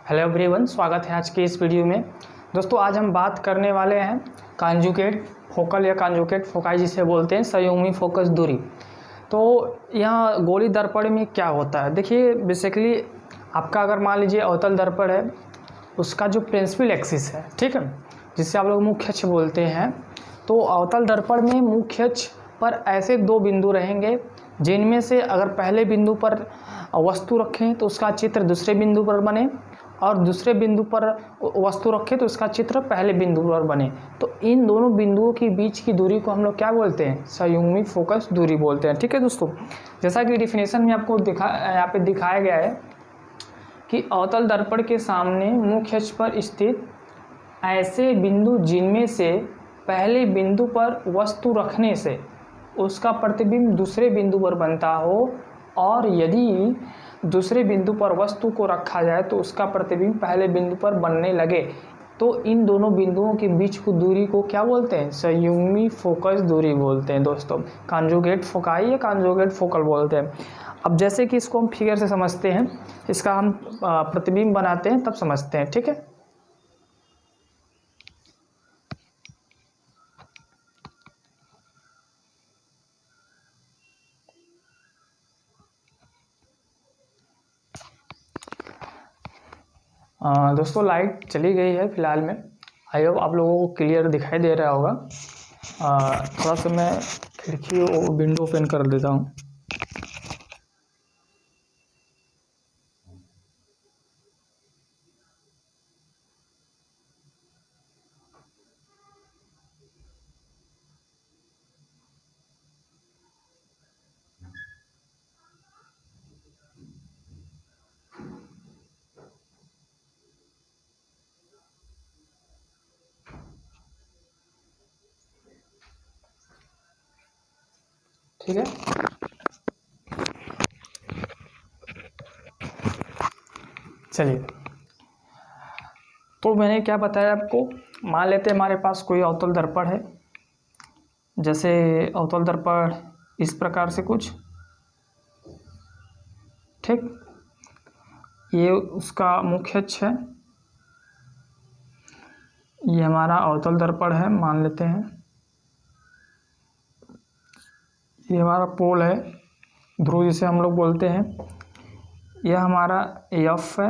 Hello everyone, स्वागत है आज के इस वीडियो में। दोस्तों, आज हम बात करने वाले हैं कॉन्जुगेट फोकल या कॉन्जुगेट फोकाई जिसे बोलते हैं, संयुग्मी फोकस दूरी। तो यहाँ गोली दर्पण में क्या होता है, देखिए बेसिकली आपका अगर मान लीजिए अवतल दर्पण है, उसका जो प्रिंसिपल एक्सिस है, ठीक है, जिसे आप लोग मुख्य अक्ष बोलते हैं। तो अवतल दर्पण में मुख्य अक्ष पर ऐसे दो बिंदु रहेंगे जिनमें से अगर पहले बिंदु पर वस्तु रखें तो उसका चित्र दूसरे बिंदु पर बने, और दूसरे बिंदु पर वस्तु रखें तो उसका चित्र पहले बिंदु पर बने। तो इन दोनों बिंदुओं के बीच की दूरी को हम लोग क्या बोलते हैं, संयुग्मी फोकस दूरी बोलते हैं। ठीक है दोस्तों, जैसा कि डिफिनेशन में आपको यहाँ पे दिखाया गया है कि अवतल दर्पण के सामने मुख्य अक्ष पर स्थित ऐसे बिंदु जिनमें से पहले बिंदु पर वस्तु रखने से उसका प्रतिबिंब दूसरे बिंदु पर बनता हो, और यदि दूसरे बिंदु पर वस्तु को रखा जाए तो उसका प्रतिबिंब पहले बिंदु पर बनने लगे, तो इन दोनों बिंदुओं के बीच की दूरी को क्या बोलते हैं, संयुग्मी फोकस दूरी बोलते हैं दोस्तों। कॉन्जुगेट फोकाई या कॉन्जुगेट फोकल बोलते हैं। अब जैसे कि इसको हम फिगर से समझते हैं, इसका हम प्रतिबिंब बनाते हैं तब समझते हैं। ठीक है, दोस्तों लाइट चली गई है फिलहाल में। आई होप आप लोगों को क्लियर दिखाई दे रहा होगा। थोड़ा सा मैं खिड़की विंडो ओपन कर देता हूँ। ठीक है, चलिए। तो मैंने क्या बताया आपको, मान लेते हैं हमारे पास कोई अवतल दर्पण है। जैसे अवतल दर्पण इस प्रकार से कुछ, ठीक, ये उसका मुख्य अक्ष है, ये हमारा अवतल दर्पण है मान लेते हैं। ये हमारा पोल है, ध्रुव जिसे हम लोग बोलते हैं। यह हमारा एफ है,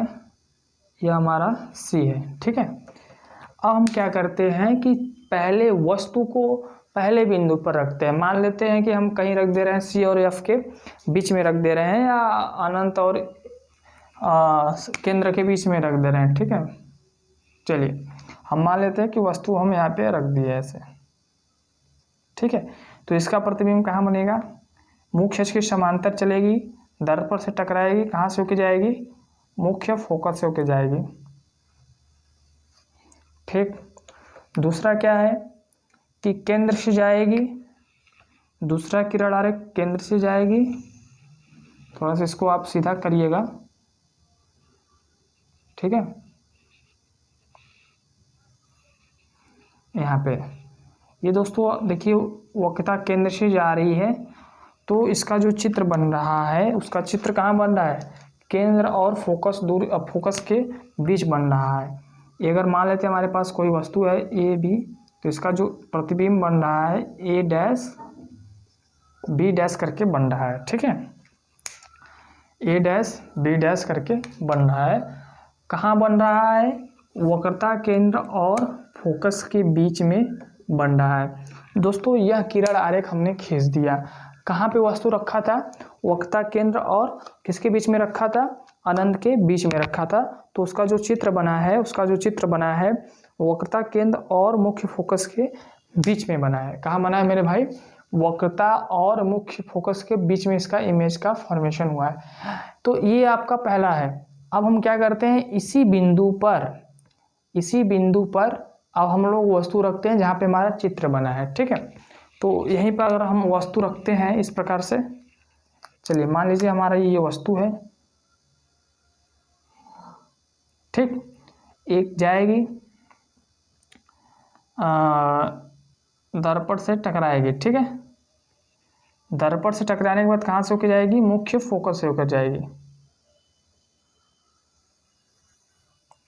यह हमारा सी है। ठीक है, अब हम क्या करते हैं कि पहले वस्तु को पहले बिंदु पर रखते हैं। मान लेते हैं कि हम कहीं रख दे रहे हैं, सी और एफ के बीच में रख दे रहे हैं, या अनंत और केंद्र के बीच में रख दे रहे हैं। ठीक है, चलिए हम मान लेते हैं कि वस्तु हम यहाँ पे रख दी है ऐसे। ठीक है, तो इसका प्रतिबिंब कहाँ बनेगा, मुख्य अक्ष के समांतर चलेगी, दर्पण से टकराएगी, कहाँ से होके जाएगी, मुख्य फोकस से होके जाएगी। ठीक, दूसरा क्या है कि केंद्र से जाएगी, दूसरा किरण आरेख केंद्र से जाएगी। थोड़ा सा इसको आप सीधा करिएगा। ठीक है, यहाँ पे ये दोस्तों देखिए वक्रता केंद्र से जा रही है, तो इसका जो चित्र बन रहा है उसका चित्र कहाँ बन रहा है, केंद्र और फोकस दूरी फोकस के बीच बन रहा है। ये अगर मान लेते हैं हमारे पास कोई वस्तु है ए बी, तो इसका जो प्रतिबिंब बन रहा है ए डैश बी डैश करके बन रहा है। ठीक है, ए डैश बी डैश करके बन रहा है। कहाँ बन रहा है, वक्रता केंद्र और फोकस के बीच में बन रहा है। दोस्तों यह किरण आरेख हमने खींच दिया। कहाँ पे वस्तु रखा था, वक्रता केंद्र और किसके बीच में रखा था, अनंत के बीच में रखा था। तो उसका जो चित्र बना है वक्रता केंद्र और मुख्य फोकस के बीच में बना है। कहाँ बना है मेरे भाई, वक्रता और मुख्य फोकस के बीच में इसका इमेज का फॉर्मेशन हुआ है। तो ये आपका पहला है। अब हम क्या करते हैं, इसी बिंदु पर अब हम लोग वस्तु रखते हैं जहाँ पे हमारा चित्र बना है। ठीक है, तो यहीं पर अगर हम वस्तु रखते हैं इस प्रकार से, चलिए मान लीजिए हमारा ये वस्तु है। ठीक, एक जाएगी दर्पण से टकराएगी। ठीक है, दर्पण से टकराने के बाद कहाँ से होकर जाएगी, मुख्य फोकस से होकर जाएगी।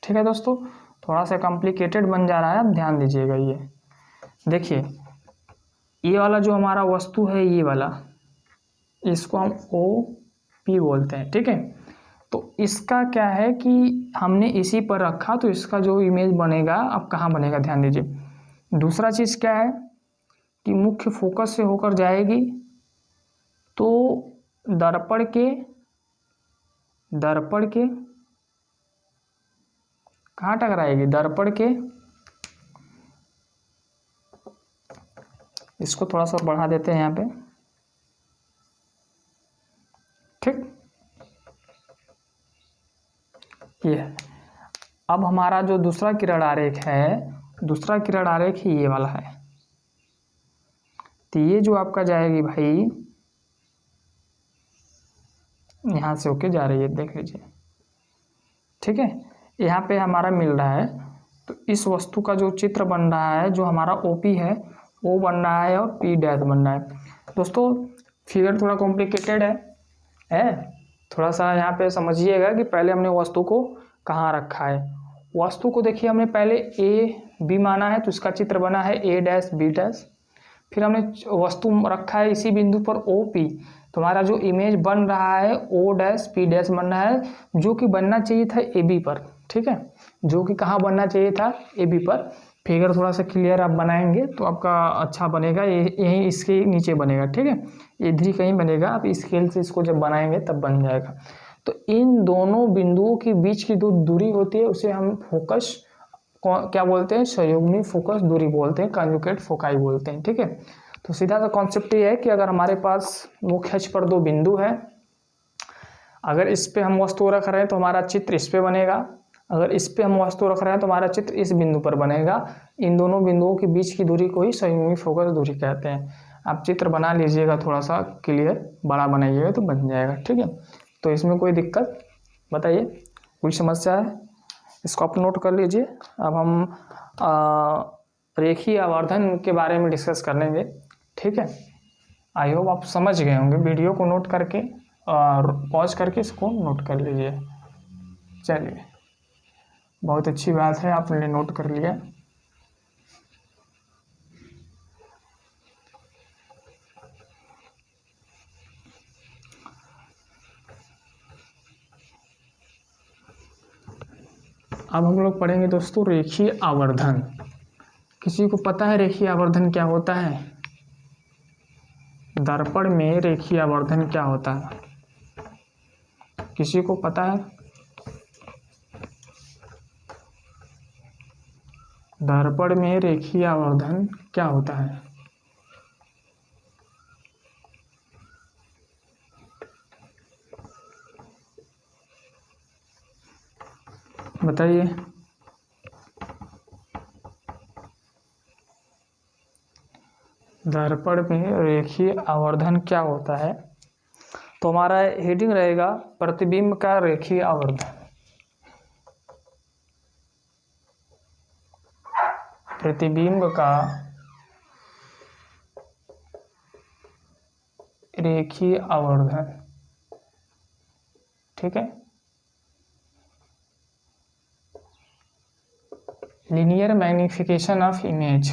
ठीक है दोस्तों, थोड़ा सा कॉम्प्लिकेटेड बन जा रहा है, आप ध्यान दीजिएगा। ये देखिए, ये वाला जो हमारा वस्तु है, ये वाला, इसको हम OP बोलते हैं, ठीक है। तो इसका क्या है कि हमने इसी पर रखा तो इसका जो इमेज बनेगा, अब कहाँ बनेगा ध्यान दीजिए। दूसरा चीज़ क्या है कि मुख्य फोकस से होकर जाएगी तो दर्पण के कहाँ टकराएगी, दर्पण के, इसको थोड़ा सा बढ़ा देते हैं यहाँ पे, ठीक। ये है। अब हमारा जो दूसरा किरण आरेख है, दूसरा किरण आरेख ही ये वाला है। तो ये जो आपका जाएगी भाई, यहाँ से होके जा रही है, देख लीजिए, ठीक है। यहाँ पे हमारा मिल रहा है, तो इस वस्तु का जो चित्र बन रहा है, जो हमारा OP है वो बन रहा है और P डैश बन रहा है। दोस्तों फिगर थोड़ा कॉम्प्लिकेटेड है, थोड़ा सा यहाँ पे समझिएगा कि पहले हमने वस्तु को कहाँ रखा है। वस्तु को देखिए, हमने पहले AB माना है, तो इसका चित्र बना है A डैश B डैश। फिर हमने वस्तु रखा है इसी बिंदु पर OP, तो हमारा जो इमेज बन रहा है O डैश P डैश बन रहा है, जो कि बनना चाहिए था AB पर, ठीक है, जो कि कहाँ बनना चाहिए था, AB पर। फिगर थोड़ा सा क्लियर आप बनाएंगे तो आपका अच्छा बनेगा, ये यहीं इसके नीचे बनेगा, ठीक है, इधर ही कहीं बनेगा, आप स्केल से इसको जब बनाएंगे तब बन जाएगा। तो इन दोनों बिंदुओं के बीच की जो दूरी होती है उसे हम फोकस क्या बोलते हैं, संयुग्मी फोकस दूरी बोलते हैं, कॉन्जुगेट फोकाई बोलते हैं, ठीक है। तो सीधा सा कॉन्सेप्ट ये है कि अगर हमारे पास मुख्य अक्ष पर दो बिंदु है, अगर इस पे हम वस्तु रख रहे हैं तो हमारा चित्र इस पे बनेगा, अगर इस पे हम वस्तु रख रहे हैं तो हमारा चित्र इस बिंदु पर बनेगा। इन दोनों बिंदुओं के बीच की दूरी को ही संयुग्मी फोकस दूरी कहते हैं। आप चित्र बना लीजिएगा, थोड़ा सा क्लियर बड़ा बनाइएगा तो बन जाएगा, ठीक है। तो इसमें कोई दिक्कत बताइए, कोई समस्या है, इसको आप नोट कर लीजिए। अब हम रेखीय आवर्धन के बारे में डिस्कस कर लेंगे, ठीक है। आई होप आप समझ गए होंगे, वीडियो को नोट करके और पॉज करके इसको नोट कर लीजिए। चलिए, बहुत अच्छी बात है, आपने नोट कर लिया। अब हम लोग पढ़ेंगे दोस्तों रेखीय आवर्धन। किसी को पता है रेखीय आवर्धन क्या होता है? दर्पण में रेखीय आवर्धन क्या होता है, किसी को पता है? दर्पण में रेखीय आवर्धन क्या होता है? बताइए। दर्पण में रेखीय आवर्धन क्या होता है? तो हमारा हेडिंग रहेगा प्रतिबिंब का रेखीय आवर्धन। प्रतिबिंब का रेखीय आवर्धन, ठीक है। लीनियर मैग्निफिकेशन ऑफ इमेज,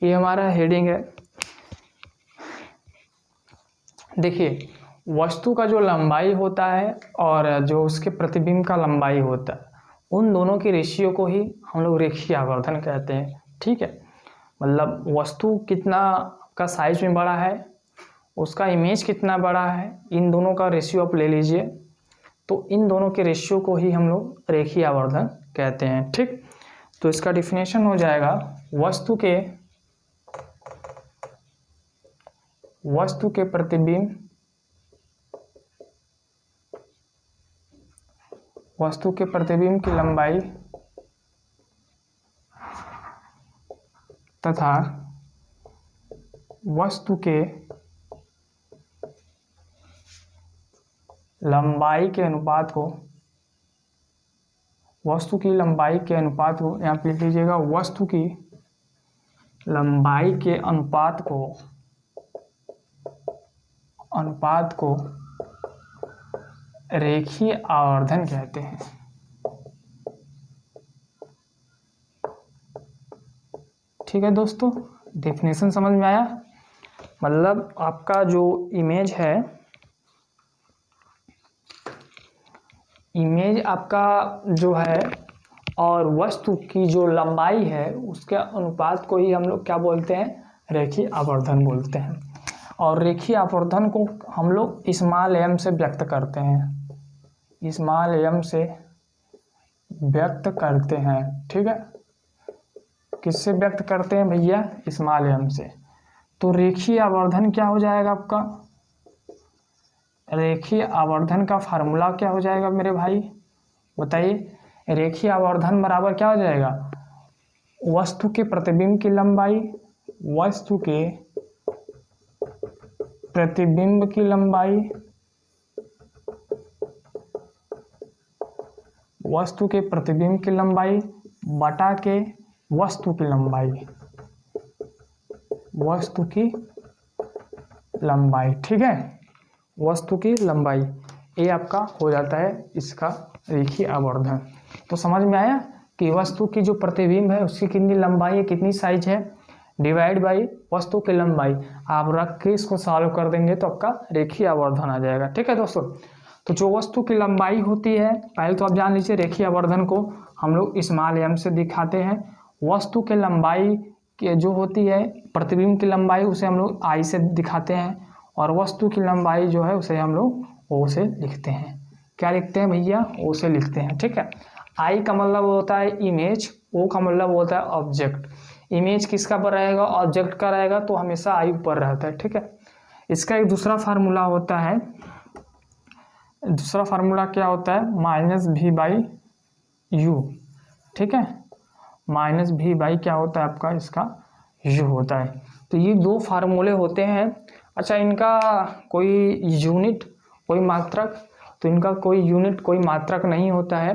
ये हमारा हेडिंग है। देखिए, वस्तु का जो लंबाई होता है और जो उसके प्रतिबिंब का लंबाई होता है, उन दोनों की रेशियो को ही हम लोग रेखीय आवर्धन कहते हैं, ठीक है। मतलब वस्तु कितना का साइज में बड़ा है, उसका इमेज कितना बड़ा है, इन दोनों का रेशियो आप ले लीजिए, तो इन दोनों के रेशियो को ही हम लोग रेखीय आवर्धन कहते हैं, ठीक। तो इसका डिफिनेशन हो जाएगा वस्तु के प्रतिबिंब, वस्तु के प्रतिबिंब की लंबाई तथा वस्तु के लंबाई के अनुपात को, वस्तु की लंबाई के अनुपात को यहाँ पे लिख लीजिएगा, वस्तु की लंबाई के अनुपात को रेखीय आवर्धन कहते हैं। ठीक है दोस्तों, डेफिनेशन समझ में आया। मतलब आपका जो इमेज है, इमेज आपका जो है और वस्तु की जो लंबाई है उसके अनुपात को ही हम लोग क्या बोलते हैं, रेखीय आवर्धन बोलते हैं। और रेखीय आवर्धन को हम लोग स्मॉल एम से व्यक्त करते हैं, स्मॉल एम से व्यक्त करते हैं। ठीक है, किससे व्यक्त करते हैं भैया, स्मॉल एम से। तो रेखीय आवर्धन क्या हो जाएगा आपका, रेखीय आवर्धन का फार्मूला क्या हो जाएगा मेरे भाई, बताइए। रेखीय आवर्धन बराबर क्या हो जाएगा, वस्तु के प्रतिबिंब की लंबाई, वस्तु के प्रतिबिंब की लंबाई, वस्तु के प्रतिबिंब की लंबाई बटा के वस्तु की लंबाई, वस्तु की लंबाई। ठीक है, वस्तु की लंबाई, ये आपका हो जाता है इसका रेखीय आवर्धन। तो समझ में आया कि वस्तु की जो प्रतिबिंब है उसकी कितनी लंबाई है, कितनी साइज है, डिवाइड बाई वस्तु की लंबाई। आप रख के इसको सॉल्व कर देंगे तो आपका रेखीय आवर्धन आ जाएगा। ठीक है दोस्तों, तो जो वस्तु की लंबाई होती है, पहले तो आप जान लीजिए रेखीय आवर्धन को हम लोग स्मॉल एम से दिखाते हैं। वस्तु की लंबाई के जो होती है, प्रतिबिंब की लंबाई, उसे हम लोग आई से दिखाते हैं। और वस्तु की लंबाई जो है उसे हम लोग ओ से लिखते हैं। क्या लिखते हैं भैया, ओ से लिखते हैं। ठीक है, आई का मतलब होता है इमेज, ओ का मतलब होता है ऑब्जेक्ट। इमेज किसका पर रहेगा, ऑब्जेक्ट का रहेगा, तो हमेशा आई ऊपर रहता है। ठीक है, इसका एक दूसरा फार्मूला होता है, दूसरा फार्मूला क्या होता है, माइनस भी बाई यू। ठीक है, माइनस भी बाई क्या होता है आपका, इसका यू होता है। तो ये दो फार्मूले होते हैं। अच्छा, इनका कोई यूनिट, कोई मात्रक, तो इनका कोई यूनिट, कोई मात्रक नहीं होता है,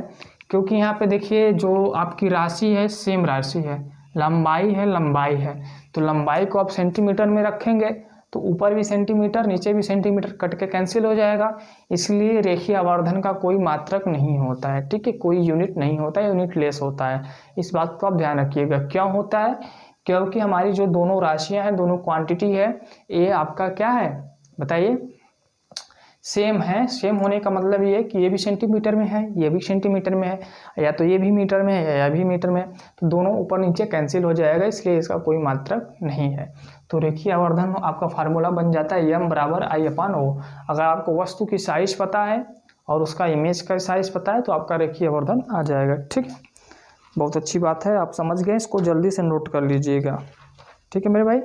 क्योंकि यहाँ पे देखिए जो आपकी राशि है सेम राशि है, लंबाई है लंबाई है। तो लंबाई को आप सेंटीमीटर में रखेंगे तो ऊपर भी सेंटीमीटर नीचे भी सेंटीमीटर कट के कैंसिल हो जाएगा। इसलिए रेखीय आवर्धन का कोई मात्रक नहीं होता है। ठीक है, कोई यूनिट नहीं होता है, यूनिट लेस होता है। इस बात को आप ध्यान रखिएगा। क्यों होता है, क्योंकि हमारी जो दोनों राशियां हैं, दोनों क्वांटिटी है, ये आपका क्या है बताइए, सेम है। सेम होने का मतलब ये है कि ये भी सेंटीमीटर में है, ये भी सेंटीमीटर में है, या तो ये भी मीटर में है या भी मीटर में है, तो दोनों ऊपर नीचे कैंसिल हो जाएगा, इसलिए इसका कोई मात्रक नहीं है। तो रेखीय आवर्धन आपका फार्मूला बन जाता है एम बराबर आई अपान ओ। अगर आपको वस्तु की साइज पता है और उसका इमेज का साइज पता है तो आपका रेखीय आवर्धन आ जाएगा। ठीक है, बहुत अच्छी बात है, आप समझ गए, इसको जल्दी से नोट कर लीजिएगा। ठीक है मेरे भाई।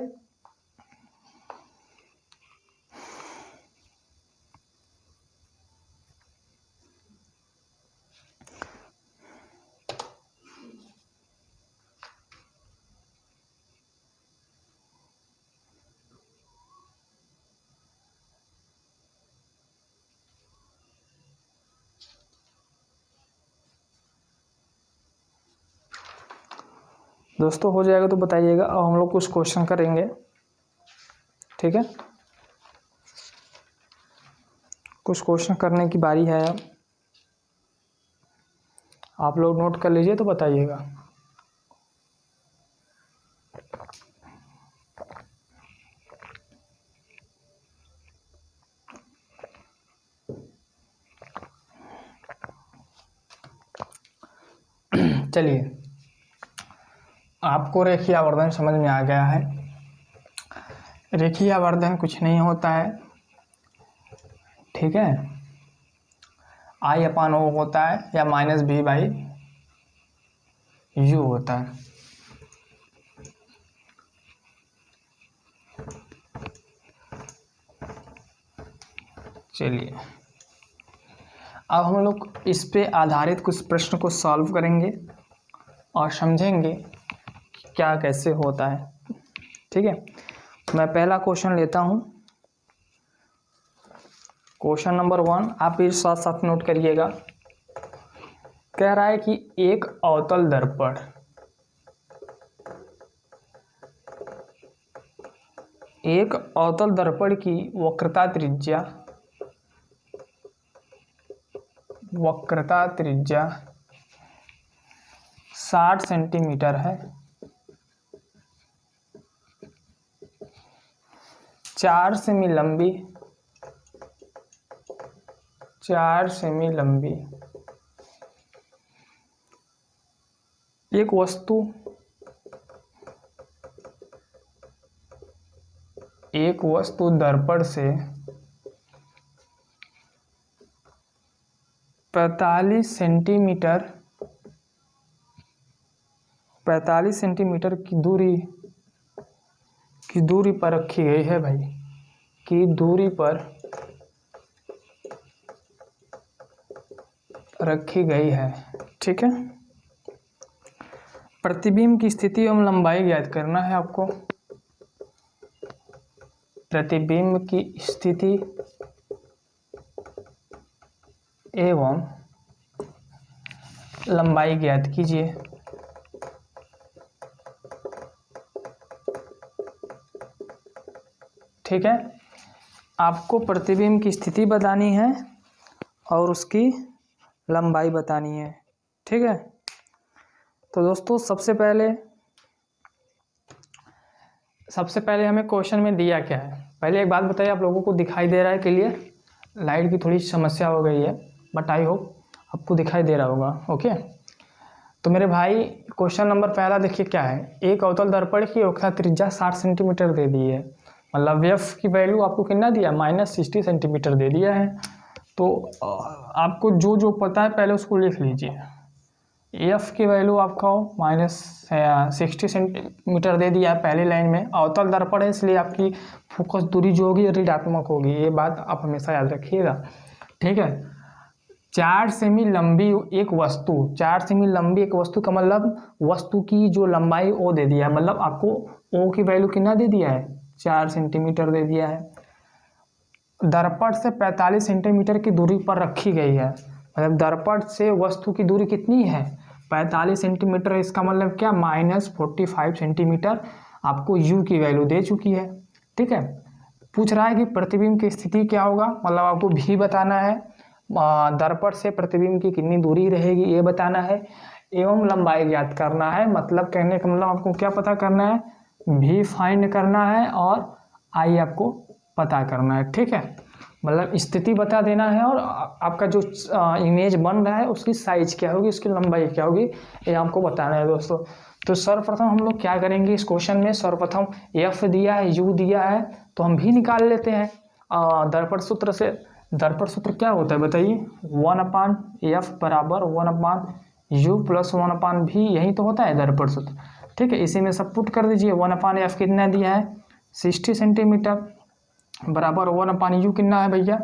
दोस्तों हो जाएगा तो बताइएगा। अब हम लोग कुछ क्वेश्चन करेंगे। ठीक है, कुछ क्वेश्चन करने की बारी है। आप लोग नोट कर लीजिए तो बताइएगा। चलिए, आपको रेखीय आवर्धन समझ में आ गया है। रेखीय आवर्धन कुछ नहीं होता है, ठीक है, आई अपान ओ होता है या माइनस भी बाई यू होता है। चलिए, अब हम लोग इस पे आधारित कुछ प्रश्न को सॉल्व करेंगे और समझेंगे क्या कैसे होता है। ठीक है, मैं पहला क्वेश्चन लेता हूं, क्वेश्चन नंबर 1। आप इस साथ साथ नोट करिएगा। कह रहा है कि एक अवतल दर्पण, एक अवतल दर्पण की वक्रता त्रिज्या 60 सेंटीमीटर है। 4 सेमी लंबी, 4 सेमी लंबी एक वस्तु दर्पण से 45 सेंटीमीटर की दूरी पर रखी गई है भाई, की दूरी पर रखी गई है। ठीक है, प्रतिबिंब की स्थिति एवं लंबाई ज्ञात करना है आपको। प्रतिबिंब की स्थिति एवं लंबाई ज्ञात कीजिए। ठीक है, आपको प्रतिबिंब की स्थिति बतानी है और उसकी लंबाई बतानी है। ठीक है, तो दोस्तों सबसे पहले हमें क्वेश्चन में दिया क्या है। पहले एक बात बताइए, आप लोगों को दिखाई दे रहा है क्लियर? लाइट की थोड़ी समस्या हो गई है, बट आई होप आपको दिखाई दे रहा होगा। ओके, तो मेरे भाई क्वेश्चन नंबर पहला देखिए क्या है। एक अवतल दर्पण की वक्रता त्रिज्या 60 सेंटीमीटर दे दी है, मतलब एफ की वैल्यू आपको कितना दिया, -60 सेंटीमीटर दे दिया है। तो आपको जो जो पता है पहले उसको लिख लीजिए। एफ की वैल्यू आपका -60 सेंटीमीटर दे दिया है पहली लाइन में। अवतल दर्पण है इसलिए आपकी फोकस दूरी जो होगी ऋणात्मक होगी, ये बात आप हमेशा याद रखिएगा। ठीक है, 4 सेमी लंबी एक वस्तु, 4 सेमी लंबी एक वस्तु का मतलब वस्तु की जो लंबाई ओ दे दिया है, मतलब आपको ओ की वैल्यू कितना दे दिया है, 4 सेंटीमीटर दे दिया है। दर्पण से 45 सेंटीमीटर की दूरी पर रखी गई है, मतलब दर्पण से वस्तु की दूरी कितनी है, 45 सेंटीमीटर। इसका मतलब क्या, -45 सेंटीमीटर आपको u की वैल्यू दे चुकी है। ठीक है, पूछ रहा है कि प्रतिबिंब की स्थिति क्या होगा, मतलब आपको भी बताना है, दर्पण से प्रतिबिंब की कितनी दूरी रहेगी ये बताना है, एवं लंबाई ज्ञात करना है। मतलब कहने का मतलब आपको क्या पता करना है, भी फाइंड करना है और आई आपको पता करना है। ठीक है, मतलब स्थिति बता देना है और आपका जो इमेज बन रहा है उसकी साइज क्या होगी, उसकी लंबाई क्या होगी, ये आपको बताना है दोस्तों। तो सर्वप्रथम हम लोग क्या करेंगे इस क्वेश्चन में, सर्वप्रथम एफ दिया है, यू दिया है, तो हम भी निकाल लेते हैं दर्पण सूत्र से। दर्पण सूत्र क्या होता है बताइए, 1/f बराबर 1/u + 1/v, यही तो होता है दर्पण सूत्र। ठीक है, इसी में सब पुट कर दीजिए। 1/f कितना दिया है, 60 सेंटीमीटर बराबर 1/u कितना है भैया,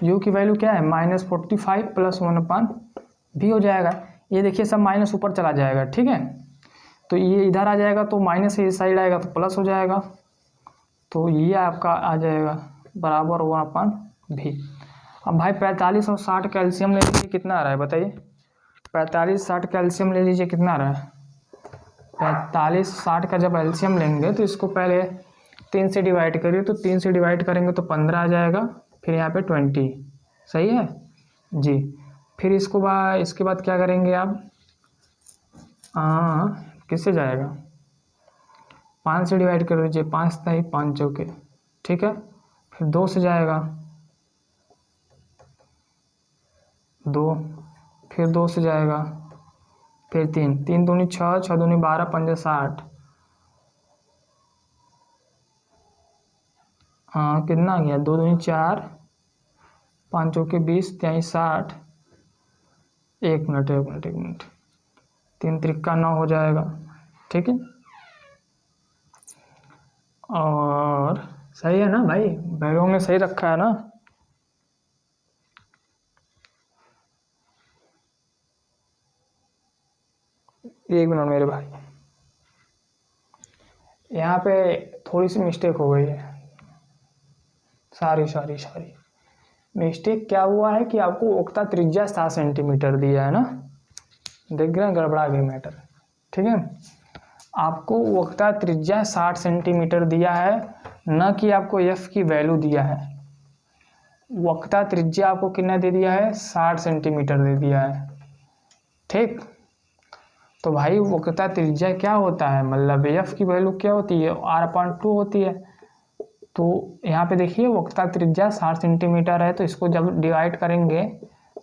u की वैल्यू क्या है, -45 + 1/v हो जाएगा। ये देखिए सब माइनस ऊपर चला जाएगा। ठीक है, तो ये इधर आ जाएगा तो माइनस इस साइड आएगा तो प्लस हो जाएगा, तो ये आपका आ जाएगा बराबर 1/v। अब भाई 45 और 60 कैल्शियम ले लीजिए, कितना आ रहा है बताइए, 45-60 कैल्शियम ले लीजिए, कितना आ रहा है, 45-60 का जब एल्शियम लेंगे तो इसको पहले 3 से डिवाइड करिए, तो 3 से डिवाइड करेंगे तो 15 आ जाएगा, फिर यहाँ पे 20, सही है जी। फिर इसके बाद क्या करेंगे आप, किससे जाएगा, 5 से डिवाइड कर दीजिए, 5 नहीं 5 चौके, ठीक है। फिर 2 से जाएगा, 2, फिर 2 से जाएगा, फिर 3, 3 दूनी 6, 6 दूनी 12, 5 60, कितना आ गया, 2 दूनी 4, 5 चौके 20, 23 60, 1 मिनट, 3 त्रिका 9 हो जाएगा। ठीक है, और सही है ना भाई, बैलों में सही रखा है ना, एक मिनट मेरे भाई, यहाँ पे थोड़ी सी मिस्टेक हो गई है, सॉरी। मिस्टेक क्या हुआ है कि आपको वक्रता त्रिज्या 7 सेंटीमीटर दिया है ना, देख रहे हैं गड़बड़ा गई मैटर। ठीक है, आपको वक्रता त्रिज्या 60 सेंटीमीटर दिया है, न कि आपको एफ की वैल्यू दिया है। वक्रता त्रिज्या आपको कितना दे दिया है, 60 सेंटीमीटर दे दिया है। ठीक, तो भाई वक्रता त्रिज्या क्या होता है, मतलब एफ की वैल्यू क्या होती है, r/2 होती है। तो यहाँ पे देखिए वक्रता त्रिज्या 60 सेंटीमीटर है, तो इसको जब डिवाइड करेंगे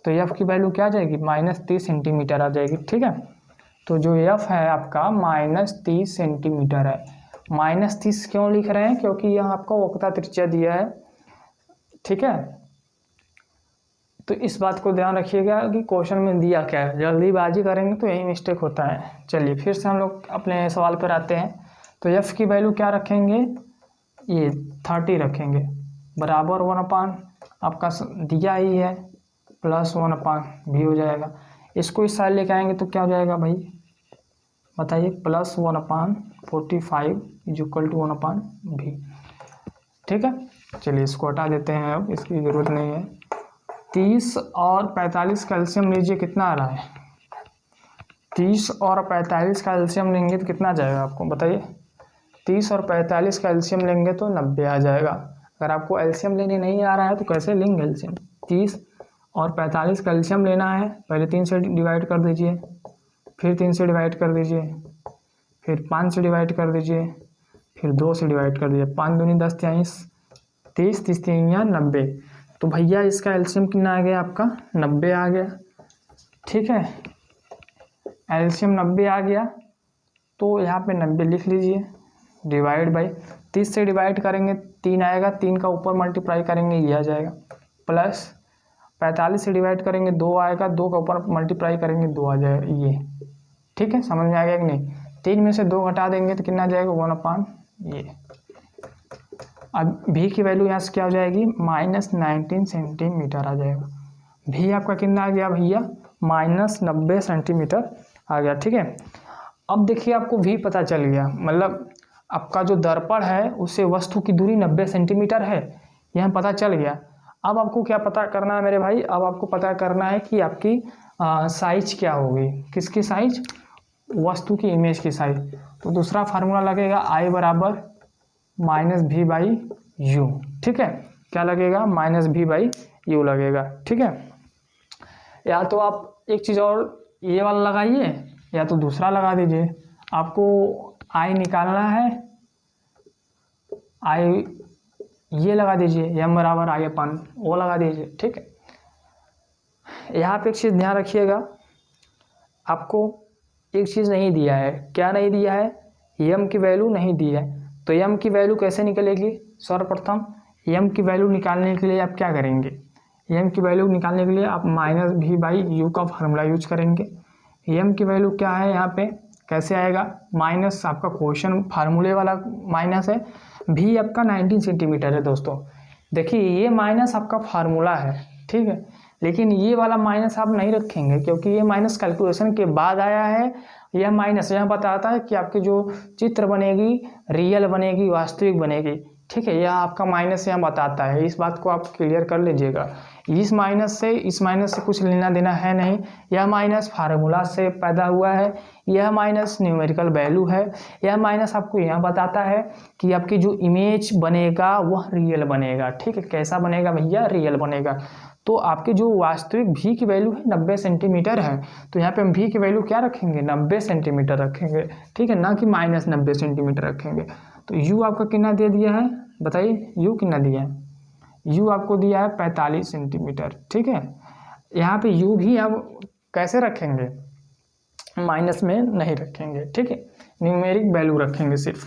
तो एफ की वैल्यू क्या आ जाएगी, -30 सेंटीमीटर आ जाएगी। ठीक है, तो जो एफ है आपका -30 सेंटीमीटर है। -30 क्यों लिख रहे हैं, क्योंकि यहाँ आपका वक्रता त्रिज्या दिया है। ठीक है, तो इस बात को ध्यान रखिएगा कि क्वेश्चन में दिया क्या है, जल्दीबाजी करेंगे तो यही मिस्टेक होता है। चलिए फिर से हम लोग अपने सवाल पर आते हैं। तो एफ की वैल्यू क्या रखेंगे, ये 30 रखेंगे, बराबर 1/, आपका दिया ही है, +1/, भी हो जाएगा। इसको इस साइड लेके आएंगे तो क्या हो जाएगा भाई, बताइए, +1/45 = 1/v। ठीक है, चलिए इसको हटा देते हैं, अब इसकी ज़रूरत नहीं है। 30 और 45 कैल्शियम लीजिए, कितना आ रहा है, 30 और 45 कैल्शियम लेंगे तो कितना आ जाएगा आपको बताइए। 30 और 45 का एलसीएम लेंगे तो 90 आ जाएगा। अगर आपको एलसीएम लेने नहीं आ रहा है तो कैसे लेंगे एलसीएम, 30 और 45 का एलसीएम लेना है, पहले 3 से डिवाइड कर दीजिए, फिर 3 से डिवाइड कर दीजिए, फिर 5 से डिवाइड कर दीजिए, फिर 2 से डिवाइड कर दीजिए। 5 दूनी 10, 30, 30 3 90। तो भैया इसका एलसीएम कितना आ गया आपका, 90 आ गया। ठीक है, एलसीएम 90 आ गया, तो यहाँ पे 90 लिख लीजिए, डिवाइड बाई 30 से डिवाइड करेंगे 3 आएगा, 3 का ऊपर मल्टीप्लाई करेंगे ये आ जाएगा, प्लस 45 से डिवाइड करेंगे 2 आएगा, 2 का ऊपर मल्टीप्लाई करेंगे 2 आ जाएगा ये। ठीक है, समझ में आ गया कि नहीं। 3 में से 2 घटा देंगे तो कितना आ जाएगा, 1/, ये। अब भी की वैल्यू यहाँ से क्या हो जाएगी, -19 सेंटीमीटर आ जाएगा। भी आपका कितना आ गया भैया, -90 सेंटीमीटर आ गया। ठीक है, अब देखिए आपको भी पता चल गया, मतलब आपका जो दर्पण है उससे वस्तु की दूरी 90 सेंटीमीटर है, यह पता चल गया। अब आपको क्या पता करना है मेरे भाई, अब आपको पता करना है कि आपकी साइज क्या होगी, किसकी साइज, वस्तु की इमेज की साइज। तो दूसरा फार्मूला लगेगा I = -v/u। ठीक है, क्या लगेगा, -v/u लगेगा। ठीक है, या तो आप एक चीज़ और ये वाला लगाइए या तो दूसरा लगा दीजिए। आपको I निकालना है, I ये लगा दीजिए, m = I/, वो लगा दीजिए। ठीक है, यहाँ पे एक चीज़ ध्यान रखिएगा, आपको एक चीज़ नहीं दिया है। क्या नहीं दिया है, m की वैल्यू नहीं दी है। तो m की वैल्यू कैसे निकलेगी, सर्वप्रथम m की वैल्यू निकालने के लिए आप क्या करेंगे, m की वैल्यू निकालने के लिए आप -v/u का फार्मूला यूज करेंगे। m की वैल्यू क्या है, यहाँ पे कैसे आएगा, माइनस, आपका क्वेश्चन फार्मूले वाला माइनस है, भी आपका 19 सेंटीमीटर है। दोस्तों देखिए ये माइनस आपका फार्मूला है, ठीक है, लेकिन ये वाला माइनस आप नहीं रखेंगे क्योंकि ये माइनस कैलकुलेशन के बाद आया है। यह माइनस यहाँ बताता है कि आपकी जो चित्र बनेगी रियल बनेगी, वास्तविक बनेगी। ठीक है, यह आपका माइनस यहाँ बताता है, इस बात को आप क्लियर कर लीजिएगा। इस माइनस से कुछ लेना देना है नहीं, यह माइनस फार्मूला से पैदा हुआ है, यह माइनस न्यूमेरिकल वैल्यू है। यह माइनस आपको यहाँ बताता है कि आपकी जो इमेज बनेगा वह रियल बनेगा। ठीक है, कैसा बनेगा भैया, रियल बनेगा। तो आपके जो वास्तविक भी की वैल्यू है 90 सेंटीमीटर है, तो यहाँ पे हम भी की वैल्यू क्या रखेंगे, 90 सेंटीमीटर रखेंगे। ठीक है, ना कि -90 सेंटीमीटर रखेंगे। तो u आपका कितना दे दिया है बताइए, u कितना दिया है, u आपको दिया है 45 सेंटीमीटर। ठीक है, यहाँ पे u भी आप कैसे रखेंगे, माइनस में नहीं रखेंगे। ठीक है, न्यूमेरिक वैल्यू रखेंगे सिर्फ।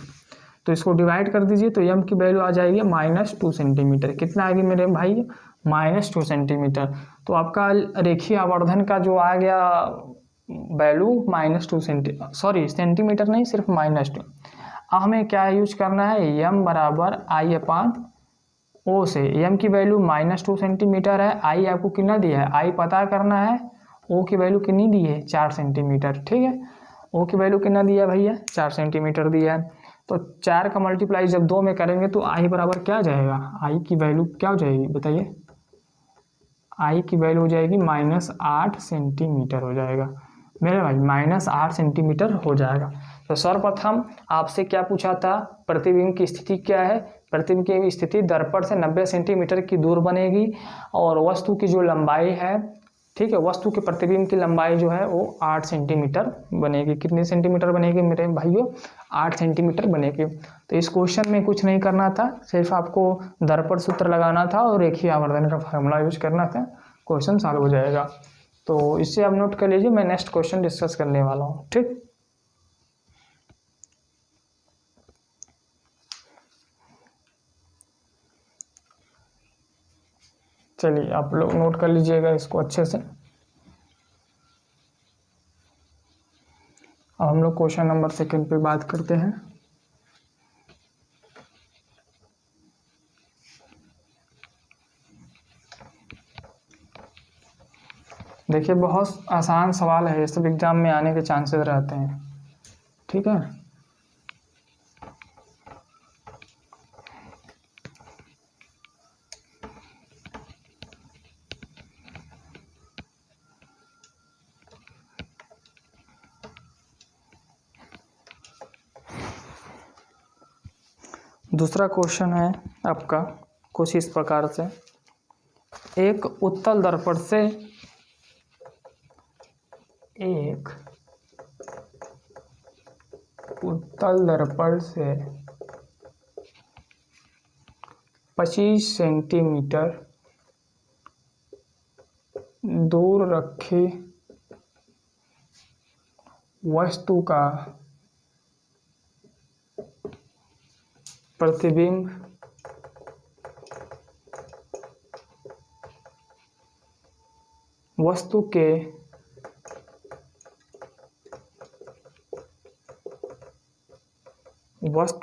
तो इसको डिवाइड कर दीजिए तो m की वैल्यू आ जाएगी -2 सेंटीमीटर। कितना आएगी मेरे भाई, -2 सेंटीमीटर। तो आपका रेखीय आवर्धन का जो आ गया वैल्यू -2 सेंटीमीटर नहीं, सिर्फ -2। अब हमें क्या यूज करना है, m = I/O से। m की वैल्यू -2 सेंटीमीटर है, I आपको कितना दिया है, I पता करना है, O की वैल्यू कितनी दी है, 4 सेंटीमीटर। ठीक है, O की वैल्यू कितना दिया है भैया, 4 सेंटीमीटर दिया है। तो 4 का मल्टीप्लाई जब 2 में करेंगे तो I बराबर क्या आ जाएगा, I की वैल्यू क्या हो जाएगी बताइए, I की वैल्यू हो जाएगी -8 सेंटीमीटर हो जाएगा मेरे भाई, -8 सेंटीमीटर हो जाएगा। तो सर्वप्रथम आपसे क्या पूछा था, प्रतिबिंब की स्थिति क्या है, प्रतिबिंब की स्थिति दर्पण से 90 सेंटीमीटर की दूर बनेगी और वस्तु की जो लंबाई है ठीक है। वस्तु के प्रतिबिंब की लंबाई जो है वो 8 सेंटीमीटर बनेगी। कितने सेंटीमीटर बनेगी मेरे भाइयों? 8 सेंटीमीटर बनेगी। तो इस क्वेश्चन में कुछ नहीं करना था, सिर्फ आपको दर्पण सूत्र लगाना था और रेखीय आवर्धन का फार्मूला यूज करना था, क्वेश्चन सॉल्व हो जाएगा। तो इससे आप नोट कर लीजिए, मैं नेक्स्ट क्वेश्चन डिस्कस करने वाला हूँ। ठीक, चलिए आप लोग नोट कर लीजिएगा इसको अच्छे से। अब हम लोग क्वेश्चन नंबर 2 पे बात करते हैं। देखिए बहुत आसान सवाल है, ये सब एग्जाम में आने के चांसेस रहते हैं। ठीक है, दूसरा क्वेश्चन है आपका कुछ इस प्रकार से। एक उत्तल दर्पण से 25 सेंटीमीटर दूर रखी वस्तु का प्रतिबिंब वस्तु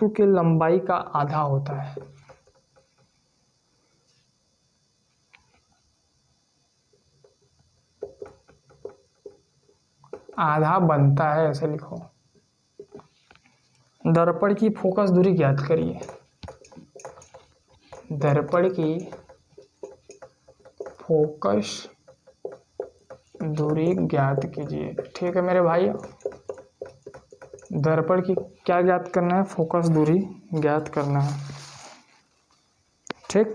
के लंबाई का आधा होता है। आधा बनता है, ऐसे लिखो। दर्पण की फोकस दूरी ज्ञात करिए। दर्पण की फोकस दूरी ज्ञात कीजिए। ठीक है मेरे भाई, दर्पण की क्या ज्ञात करना है? फोकस दूरी ज्ञात करना है। ठीक,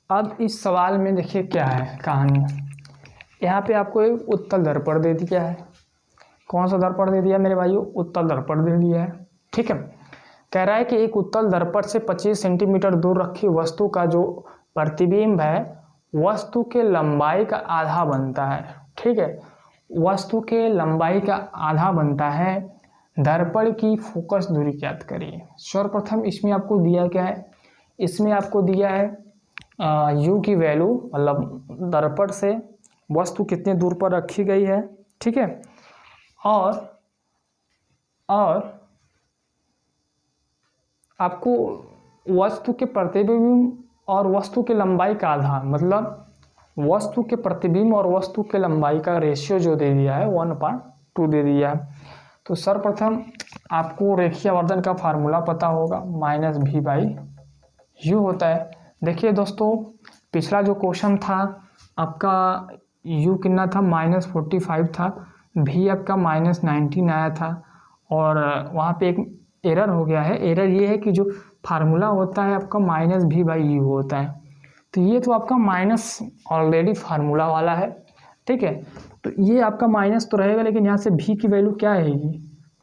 अब इस सवाल में देखिए क्या है कहानी। यहाँ पे आपको एक उत्तल दर्पण दे दिया है। कौन सा दर्पण दे दिया मेरे भाइयों? उत्तल दर्पण दे दिया है। ठीक है, कह रहा है कि एक उत्तल दर्पण से 25 सेंटीमीटर दूर रखी वस्तु का जो प्रतिबिंब है वस्तु के लंबाई का आधा बनता है। ठीक है, वस्तु के लंबाई का आधा बनता है। दर्पण की फोकस दूरी ज्ञात करिए। सर्वप्रथम इसमें आपको दिया क्या है? इसमें आपको दिया है u की वैल्यू, मतलब दर्पण से वस्तु कितने दूर पर रखी गई है। ठीक है, और आपको वस्तु के प्रतिबिंब और वस्तु के लंबाई का आधा, मतलब वस्तु के प्रतिबिंब और वस्तु के लंबाई का रेशियो जो दे दिया है 1/2 दे दिया है। तो सर्वप्रथम आपको रेखीय आवर्धन का फार्मूला पता होगा, -v/u होता है। देखिए दोस्तों, पिछला जो क्वेश्चन था आपका u कितना था? -45 था, v आपका -19 आया था, और वहाँ पे एक एरर हो गया है। एरर ये है कि जो फार्मूला होता है आपका -v/u होता है, तो ये तो आपका माइनस ऑलरेडी फार्मूला वाला है। ठीक है, तो ये आपका माइनस तो रहेगा, लेकिन यहाँ से v की वैल्यू क्या आएगी?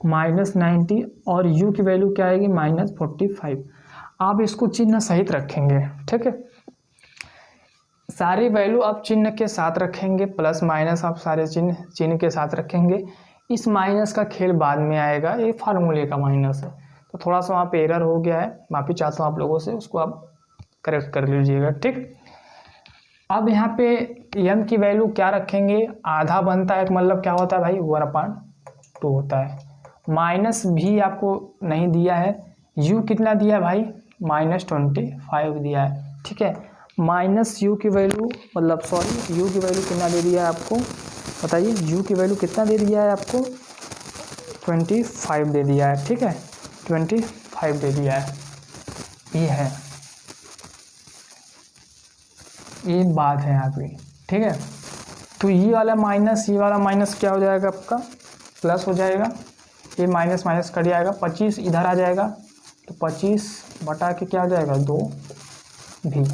-90, और u की वैल्यू क्या आएगी? -45। आप इसको चिन्ह सहित रखेंगे। ठीक है, सारी वैल्यू आप चिन्ह के साथ रखेंगे, प्लस माइनस आप सारे चिन्ह के साथ रखेंगे। इस माइनस का खेल बाद में आएगा, ये फार्मूले का माइनस है, तो थोड़ा सा वहाँ पे एरर हो गया है, माफ़ी चाहता हूँ आप लोगों से, उसको आप करेक्ट कर लीजिएगा। ठीक, अब यहाँ पे m की वैल्यू क्या रखेंगे? आधा बनता है, मतलब क्या होता है भाई? 1/2 होता है। -v आपको नहीं दिया है। u कितना दिया है भाई? -25 दिया है। ठीक है, -u की वैल्यू, मतलब सॉरी u की वैल्यू कितना दे दिया है आपको? बताइए, u की वैल्यू कितना दे दिया है आपको? 25 दे दिया है। ठीक है, 25 दे दिया है। ये है, ये बात है यहाँ पे। ठीक है, तो ये वाला माइनस क्या हो जाएगा आपका? प्लस हो जाएगा। ये माइनस कट जाएगा, 25 इधर आ जाएगा, तो 25 बटा के क्या आ जाएगा 2v।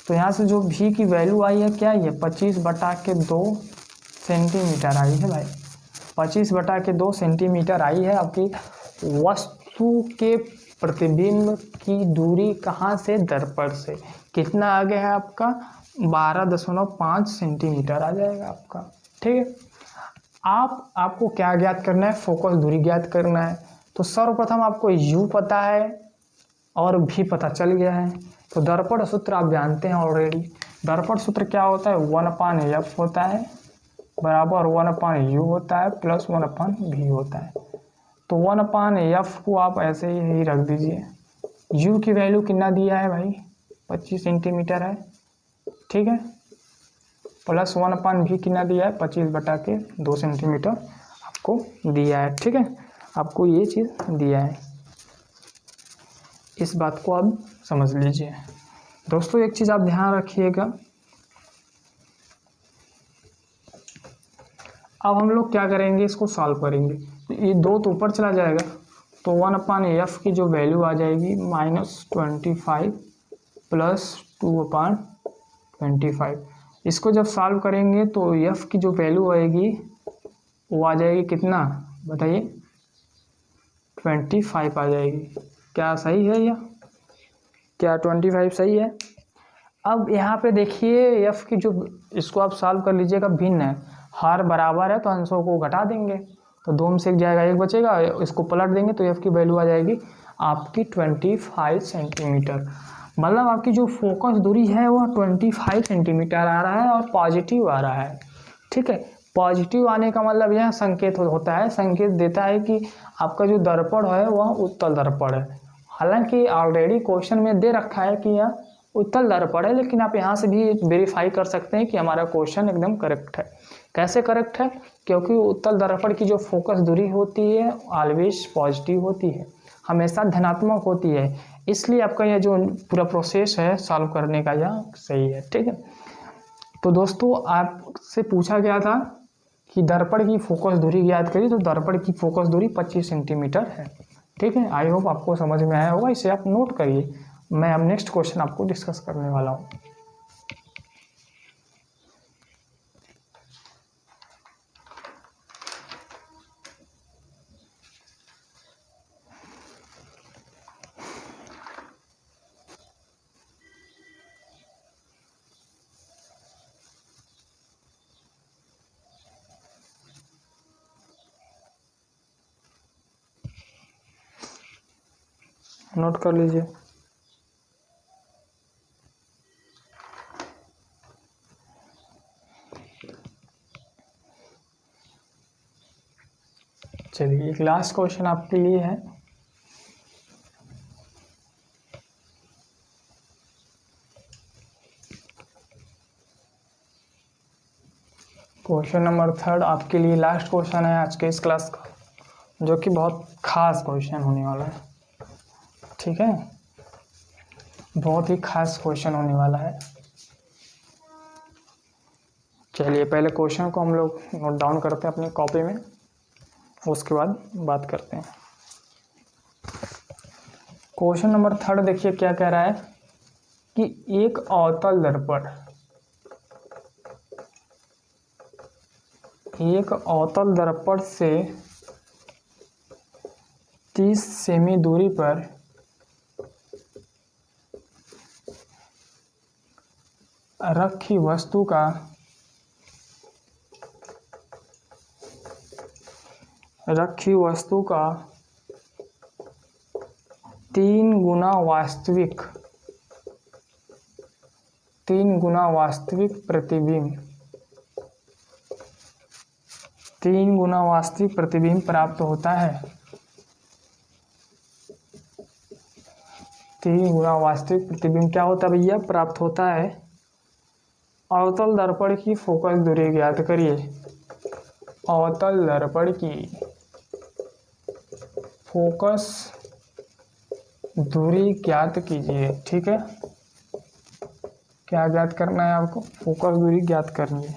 तो यहाँ से जो v की वैल्यू आई है क्या है 25/2 सेंटीमीटर आई है भाई। 25/2 सेंटीमीटर आई है आपकी वस्तु के प्रतिबिंब की दूरी कहाँ से, दर्पण से। कितना आ गया है आपका 12.5 सेंटीमीटर आ जाएगा आपका। ठीक है, आपको क्या ज्ञात करना है, फोकस दूरी ज्ञात करना है। तो सर्वप्रथम आपको u पता है और v पता चल गया है। तो दर्पण सूत्र आप जानते हैं ऑलरेडी। दर्पण सूत्र क्या होता है 1/f होता है बराबर 1/u होता है प्लस 1/v होता है। तो 1/f को आप ऐसे ही रख दीजिए। u की वैल्यू कितना दिया है भाई 25 सेंटीमीटर है, ठीक है, प्लस 1/v कितना दिया है 25/2 सेंटीमीटर आपको दिया है। ठीक है, आपको ये चीज़ दिया है, इस बात को आप समझ लीजिए। दोस्तों एक चीज़ आप ध्यान रखिएगा, अब हम लोग क्या करेंगे, इसको सॉल्व करेंगे। ये 2 तो ऊपर चला जाएगा, तो 1/f की जो वैल्यू आ जाएगी -25 प्लस 2/25। इसको जब सॉल्व करेंगे तो f की जो वैल्यू आएगी वो आ जाएगी कितना बताइए 25 आ जाएगी। क्या सही है या क्या 25 सही है? अब यहाँ पे देखिए f की जो, इसको आप सॉल्व कर लीजिएगा, भिन्न है, हर बराबर है तो अंशों को घटा देंगे तो 2 में से 1 जाएगा, 1 बचेगा, इसको पलट देंगे तो f की वैल्यू आ जाएगी आपकी 25 सेंटीमीटर। मतलब आपकी जो फोकस दूरी है वो 25 सेंटीमीटर आ रहा है और पॉजिटिव आ रहा है। ठीक है, पॉजिटिव आने का मतलब यह संकेत होता है, संकेत देता है कि आपका जो दर्पण है वह उत्तल दर्पण है। हालांकि ऑलरेडी क्वेश्चन में दे रखा है कि यह उत्तल दर्पण है, लेकिन आप यहाँ से भी वेरीफाई कर सकते हैं कि हमारा क्वेश्चन एकदम करेक्ट है। कैसे करेक्ट है? क्योंकि उत्तल दर्पण की जो फोकस दूरी होती है ऑलवेज पॉजिटिव होती है, हमेशा धनात्मक होती है, इसलिए आपका यह जो पूरा प्रोसेस है सॉल्व करने का यह सही है। ठीक है, तो दोस्तों आपसे पूछा गया था कि दर्पण की फोकस दूरी ज्ञात करिए, तो दर्पण की फोकस दूरी 25 सेंटीमीटर है। ठीक है, आई होप आपको समझ में आया होगा, इसे आप नोट करिए। मैं अब नेक्स्ट क्वेश्चन आपको डिस्कस करने वाला हूँ। नोट कर लीजिए। चलिए एक लास्ट क्वेश्चन आपके लिए है। क्वेश्चन नंबर 3 आपके लिए लास्ट क्वेश्चन है आज के इस क्लास का, जो कि बहुत खास क्वेश्चन होने वाला है। ठीक है, बहुत ही खास क्वेश्चन होने वाला है। चलिए पहले क्वेश्चन को हम लोग नोट डाउन करते हैं अपनी कॉपी में, उसके बाद बात करते हैं। क्वेश्चन नंबर 3 देखिए क्या कह रहा है कि एक अवतल दर्पण, एक अवतल दर्पण से 30 सेमी दूरी पर रखी वस्तु का तीन गुना वास्तविक प्रतिबिंब प्राप्त होता है। 3 गुना वास्तविक प्रतिबिंब क्या होता है भैया? प्राप्त होता है। अवतल दर्पण की फोकस दूरी ज्ञात करिए। अवतल दर्पण की फोकस दूरी ज्ञात कीजिए। ठीक है, क्या ज्ञात करना है आपको? फोकस दूरी ज्ञात करनी है।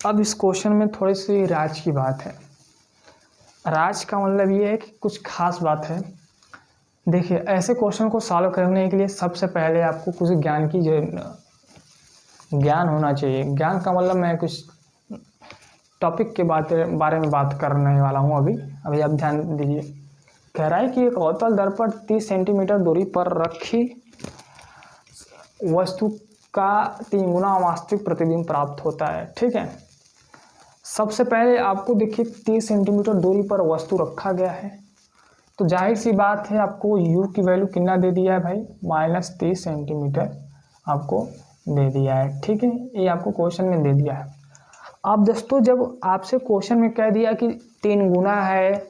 अब इस क्वेश्चन में थोड़ी सी राज की बात है। राज का मतलब ये है कि कुछ खास बात है। देखिए, ऐसे क्वेश्चन को सॉल्व करने के लिए सबसे पहले आपको कुछ ज्ञान की ज्ञान होना चाहिए। ज्ञान का मतलब मैं कुछ टॉपिक के बारे में बात करने वाला हूँ अभी आप ध्यान दीजिए। कह रहा है कि एक अवतल दर्पण 30 सेंटीमीटर दूरी पर रखी वस्तु का 3 गुना वास्तविक प्रतिबिंब प्राप्त होता है। ठीक है, सबसे पहले आपको देखिए 30 सेंटीमीटर दूरी पर वस्तु रखा गया है, तो जाहिर सी बात है आपको u की वैल्यू कितना दे दिया है भाई, -30 सेंटीमीटर आपको दे दिया है। ठीक है, ये आपको क्वेश्चन में दे दिया है। अब दोस्तों, जब आपसे क्वेश्चन में कह दिया कि 3 गुना है,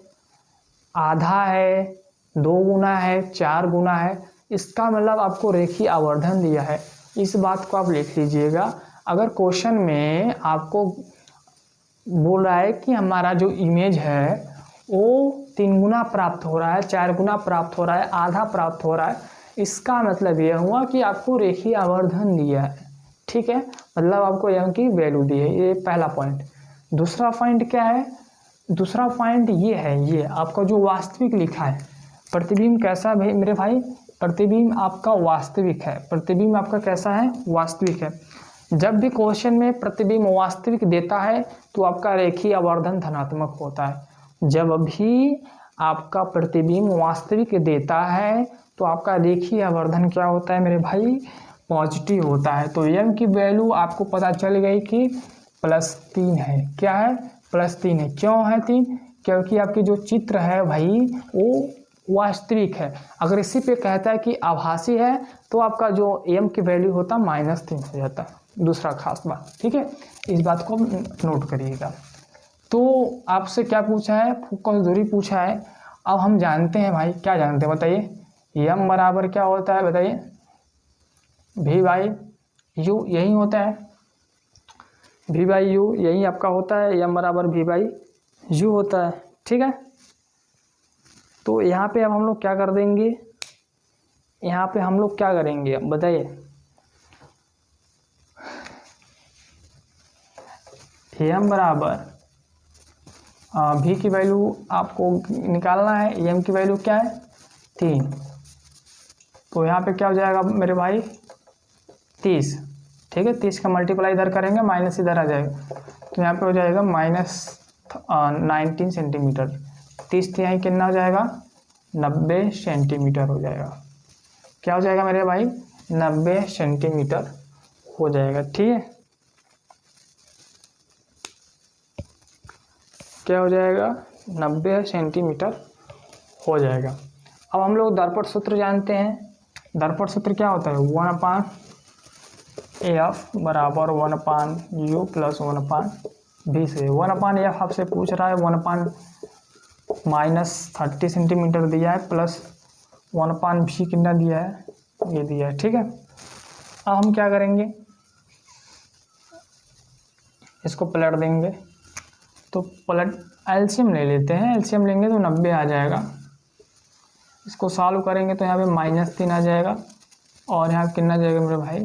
आधा है, 2 गुना है, 4 गुना है, इसका मतलब आपको रेखीय आवर्धन दिया है। इस बात को आप लिख लीजिएगा। अगर क्वेश्चन में आपको बोल रहा है कि हमारा जो इमेज है वो 3 गुना प्राप्त हो रहा है, 4 गुना प्राप्त हो रहा है, आधा प्राप्त हो रहा है, इसका मतलब यह हुआ कि आपको रेखीय आवर्धन दिया है। ठीक है, मतलब आपको यहाँ की वैल्यू दी है। ये पहला पॉइंट। दूसरा पॉइंट क्या है? दूसरा पॉइंट ये है, ये आपका जो वास्तविक लिखा है प्रतिबिंब कैसा है मेरे भाई, प्रतिबिंब आपका वास्तविक है। प्रतिबिंब आपका कैसा है? वास्तविक है। जब भी क्वेश्चन में प्रतिबिंब वास्तविक देता है तो आपका रेखीय आवर्धन धनात्मक होता है। जब भी आपका प्रतिबिंब वास्तविक देता है तो आपका रेखीय आवर्धन क्या होता है मेरे भाई? पॉजिटिव होता है। तो m की वैल्यू आपको पता चल गई कि +3 है। क्या है? +3 है। क्यों है 3? क्योंकि आपकी जो चित्र है भाई वो वास्तविक है। अगर इसी पे कहता है कि आभासी है तो आपका जो m की वैल्यू होता -3 हो जाता है। दूसरा खास बात, ठीक है, इस बात को नोट करिएगा। तो आपसे क्या पूछा है? फोकस दूरी पूछा है। अब हम जानते हैं भाई, क्या जानते हैं बताइए? m बराबर क्या होता है बताइए? v/u यही होता है, v/u यही आपका होता है, m बराबर v/u होता है। ठीक है, तो यहाँ पे अब हम लोग क्या कर देंगे, यहाँ पे हम लोग क्या करेंगे अब बताइए? m बराबर v की वैल्यू आपको निकालना है। m की वैल्यू क्या है? 3। तो यहाँ पे क्या हो जाएगा मेरे भाई? 30। ठीक है, 30 का मल्टीप्लाई इधर करेंगे, माइनस इधर आ जाएगा, तो यहाँ पे हो जाएगा -19 सेंटीमीटर। 30 तिहाई कितना हो जाएगा? 90 सेंटीमीटर हो जाएगा। क्या हो जाएगा मेरे भाई? 90 सेंटीमीटर हो जाएगा। ठीक है, क्या हो जाएगा? 90 सेंटीमीटर हो जाएगा। अब हम लोग दर्पण सूत्र जानते हैं। दर्पण सूत्र क्या होता है? 1/f बराबर 1/u प्लस 1/v से 1/f आपसे पूछ रहा है, 1/-30 सेंटीमीटर दिया है, प्लस 1/v कितना दिया है? ये दिया है। ठीक है, अब हम क्या करेंगे, इसको पलट देंगे। तो एलसीएम ले लेते हैं। एलसीएम लेंगे तो 90 आ जाएगा। इसको सॉल्व करेंगे तो यहाँ पे -3 आ जाएगा, और यहाँ कितना आ जाएगा मेरे भाई?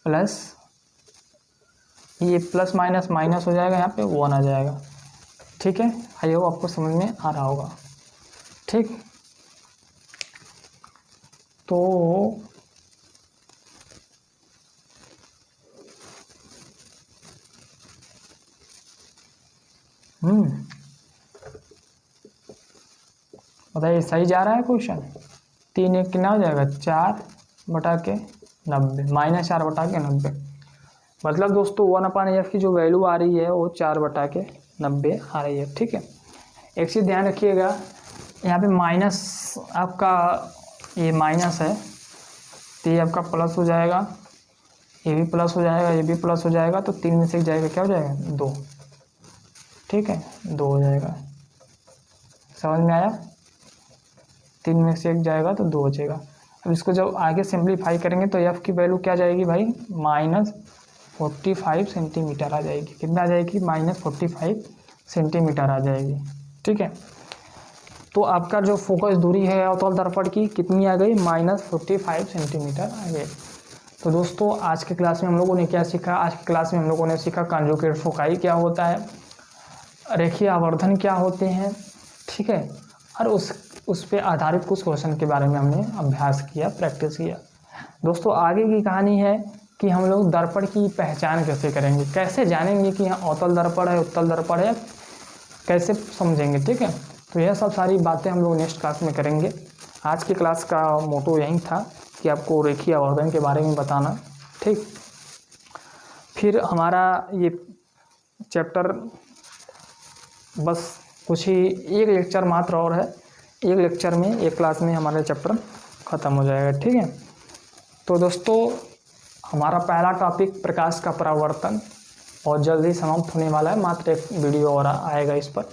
प्लस, ये प्लस माइनस माइनस हो जाएगा, यहाँ पे 1 आ जाएगा। ठीक है, आई होप आपको समझ में आ रहा होगा। ठीक, तो बताइए, सही जा रहा है क्वेश्चन? 3 1 कितना हो जाएगा? 4/90, -4/90। मतलब दोस्तों 1/f की जो वैल्यू आ रही है वो 4/90 आ रही है। ठीक है, एक चीज़ ध्यान रखिएगा, यहाँ पे माइनस आपका ये माइनस है, तो ये आपका प्लस हो जाएगा, ये भी प्लस हो जाएगा, ये भी प्लस हो जाएगा, तो 3 में से एक जाएगा, क्या हो जाएगा? 2। ठीक है, 2 हो जाएगा। समझ में आया? 3 में से एक जाएगा तो 2 बचेगा। अब इसको जब आगे सिंप्लीफाई करेंगे तो f की वैल्यू क्या जाएगी भाई? -45 सेंटीमीटर आ जाएगी। कितना आ जाएगी? -45 सेंटीमीटर आ जाएगी। ठीक है, तो आपका जो फोकस दूरी है अवतल दर्पण की कितनी आ गई? -45 सेंटीमीटर आ गई। तो दोस्तों आज के क्लास में हम लोगों ने क्या सीखा? आज की क्लास में हम लोगों ने सीखा कॉन्जुगेट फोकाई क्या होता है, रेखीय आवर्धन क्या होते हैं, ठीक है, और उस पे आधारित कुछ क्वेश्चन के बारे में हमने अभ्यास किया, प्रैक्टिस किया। दोस्तों आगे की कहानी है कि हम लोग दर्पण की पहचान कैसे करेंगे, कैसे जानेंगे कि यहाँ अवतल दर्पण है, उत्तल दर्पण है, कैसे समझेंगे, ठीक है। तो यह सब सारी बातें हम लोग नेक्स्ट क्लास में करेंगे। आज की क्लास का मोटो यही था कि आपको रेखीय आवर्धन के बारे में बताना, ठीक। फिर हमारा ये चैप्टर बस कुछ ही एक लेक्चर मात्र और है, एक लेक्चर में, एक क्लास में हमारा चैप्टर ख़त्म हो जाएगा, ठीक है। तो दोस्तों हमारा पहला टॉपिक प्रकाश का परावर्तन और जल्दी समाप्त होने वाला है, मात्र एक वीडियो और आएगा इस पर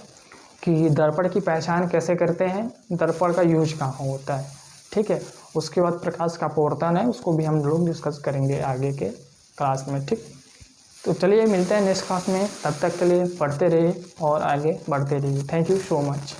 कि दर्पण की पहचान कैसे करते हैं, दर्पण का यूज कहाँ होता है, ठीक है। उसके बाद प्रकाश का अपवर्तन है, उसको भी हम लोग डिस्कस करेंगे आगे के क्लास में, ठीक। तो चलिए मिलते हैं नेक्स्ट क्लास में, तब तक के लिए पढ़ते रहिए और आगे बढ़ते रहिए। Thank you so much.